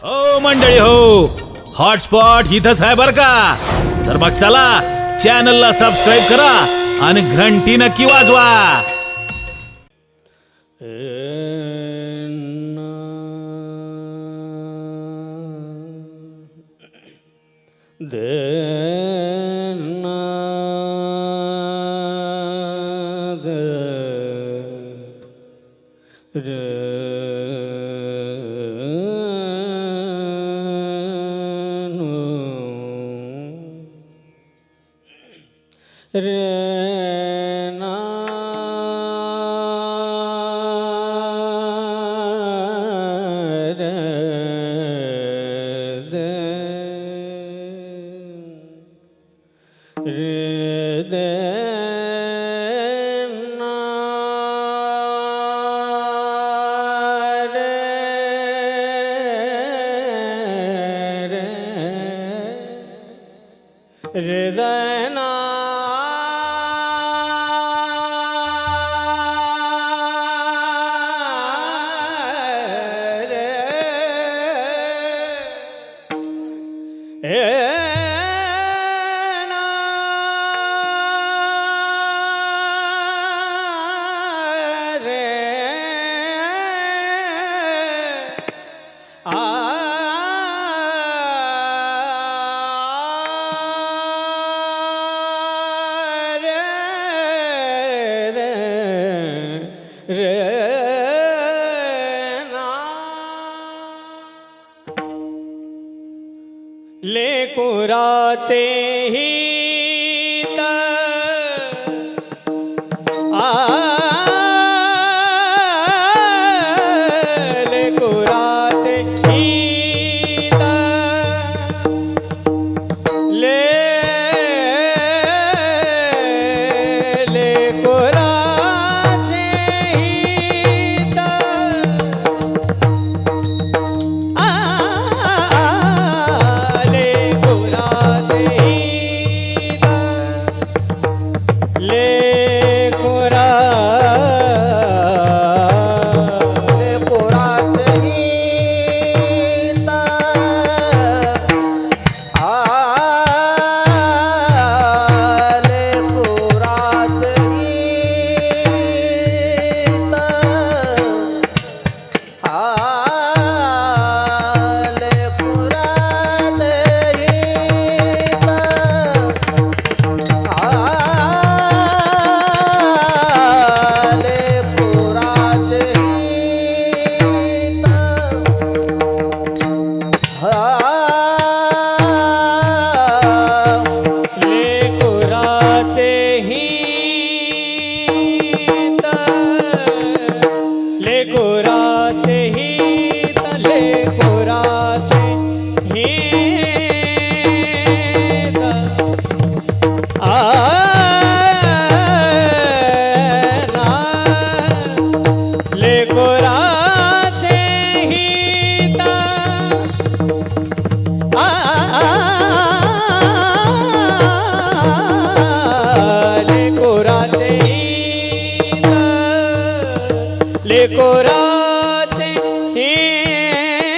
हो मंडळी हो, हॉटस्पॉट इथंच आहे बर का. तर मग चला चॅनलला सबस्क्राईब करा आणि घंटी नक्की वाजवा. लेकुराचे हित लेकुराचे हित लेकुराचे हित लेकुराचे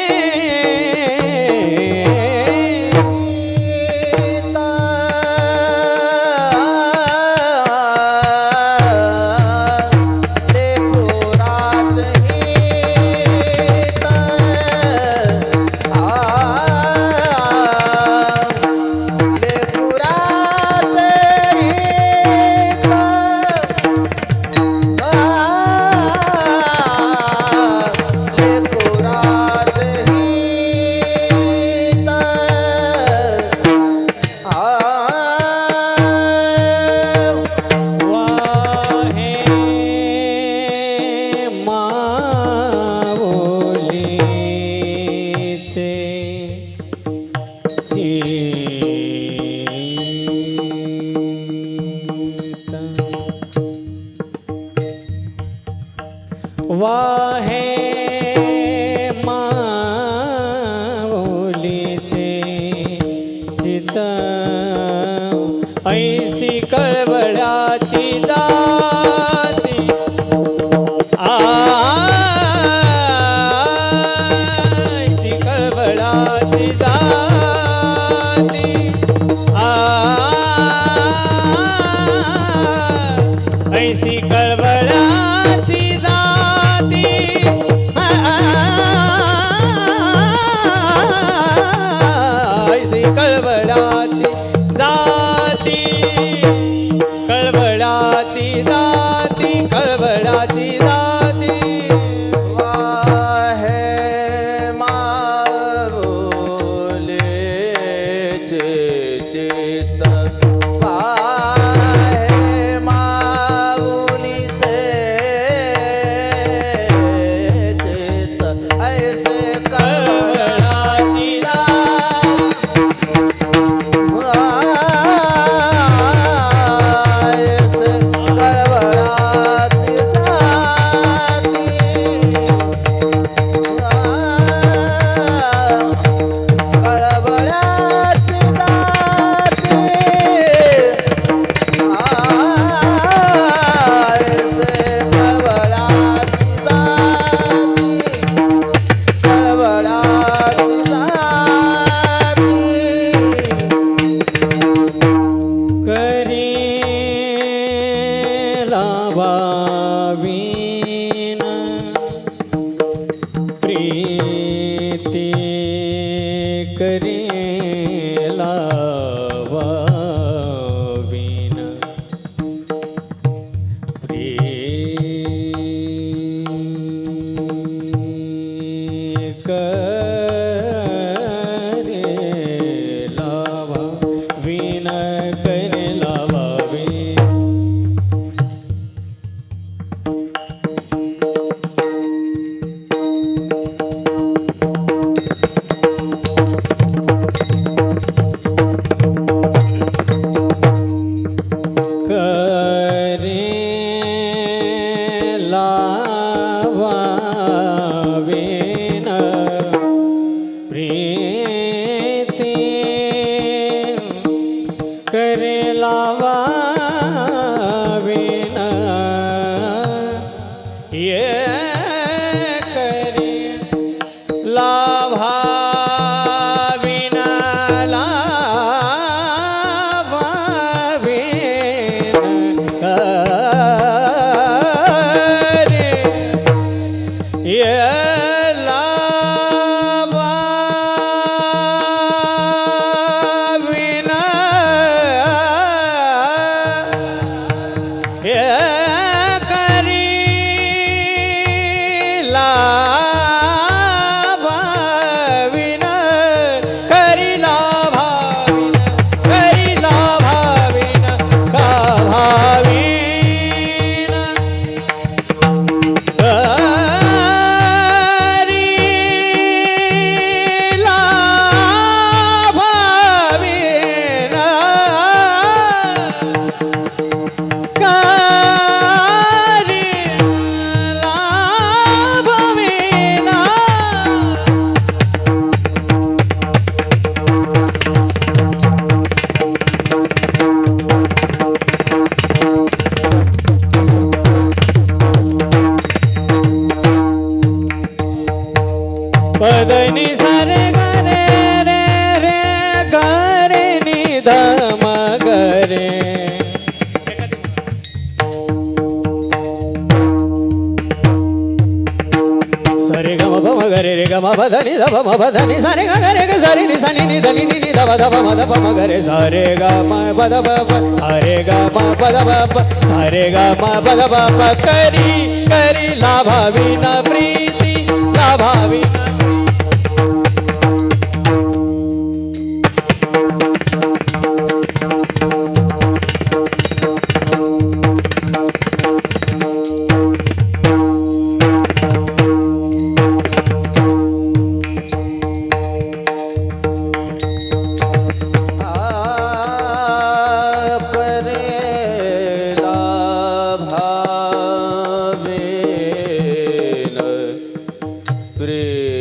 वाहे माऊलीचे चित ऐसी कळवळाची दाती ऐसी कळवळ कळवळाची जाती ऐसी कळवळाची जाती ऐसी कळवळाची जाती कळवळाची जाती कळवळाची जाती वाहे माऊली चित वाहे माऊलीचे चित ऐसे कळवळाची लावावीन प्रीती करे लावावीन करे लावावीन करे लावावीन लावावीन प्रीती करे लावावीन ये करे लाभावीन लाभावीन ये लाभावीन ये करी लाभावीन करी लाभावीन करी लाभावीन लाभावीन पदनी सारे गरे रे रे गरे नि धम गरे सरे गम पम गरे रे गम पधनि ध पम पधनि सारे ग गरे ग सरि नि सनि नि धनि नि नि ध ध प म ध प म गरे सारे ग म प ध प प सारे ग म प ध प प सारे ग म प ध प प करी करी लाभावीन प्रीती लाभावीन प्रेम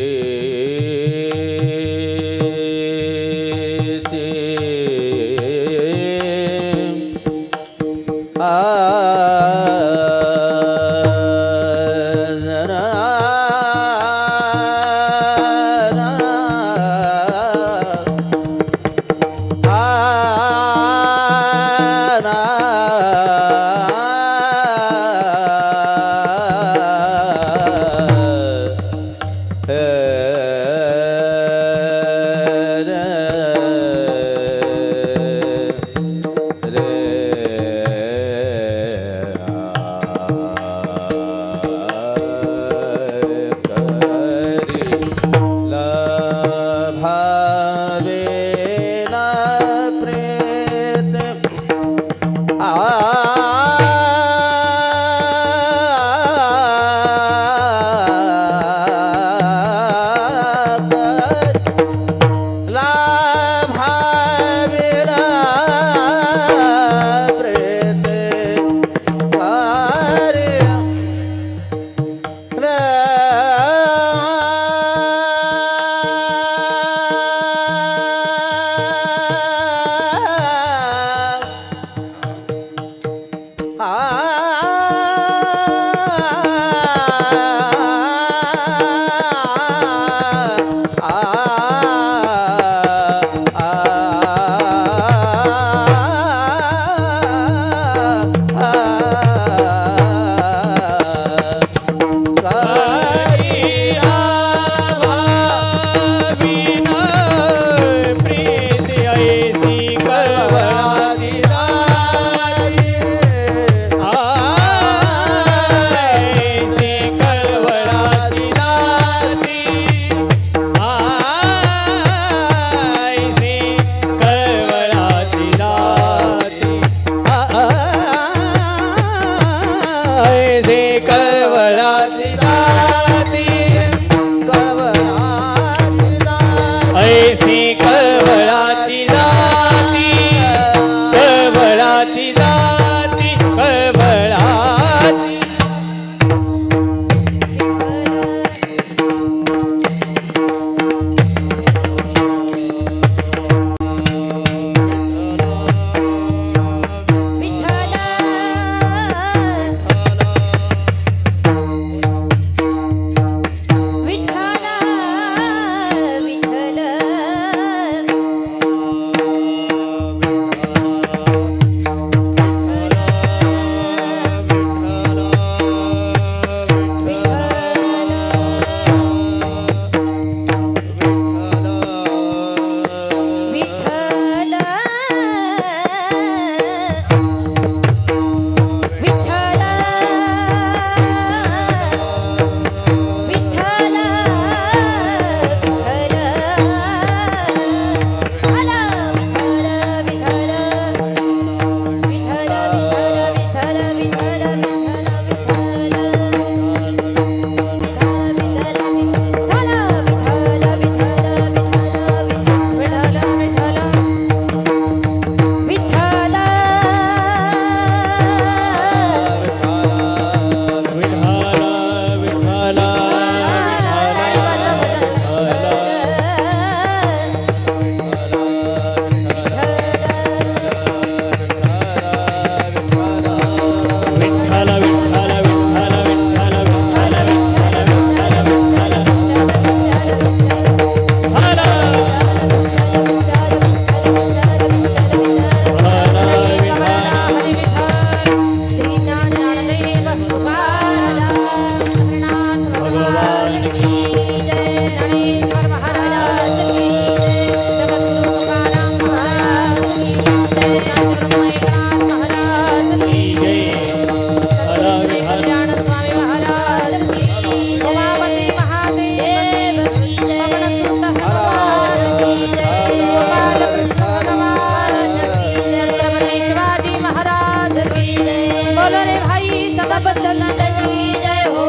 उमापती महादेव पवनसुत हनुमान की जय गोपालकृष्ण भगवान की जय छत्रपती शिवाजी महाराज की जय बोलो रे भाई सदा बच्चन की जय हो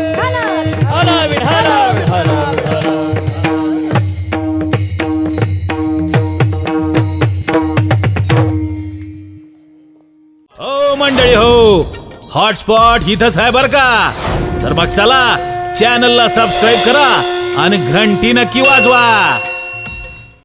विठाला विठाला विठाला विठाला. हो मंडळी हो, हॉटस्पॉट इथंच आहे बर का. तर मग चला चॅनलला सबस्क्राईब करा आणि घंटी नक्की वाजवा.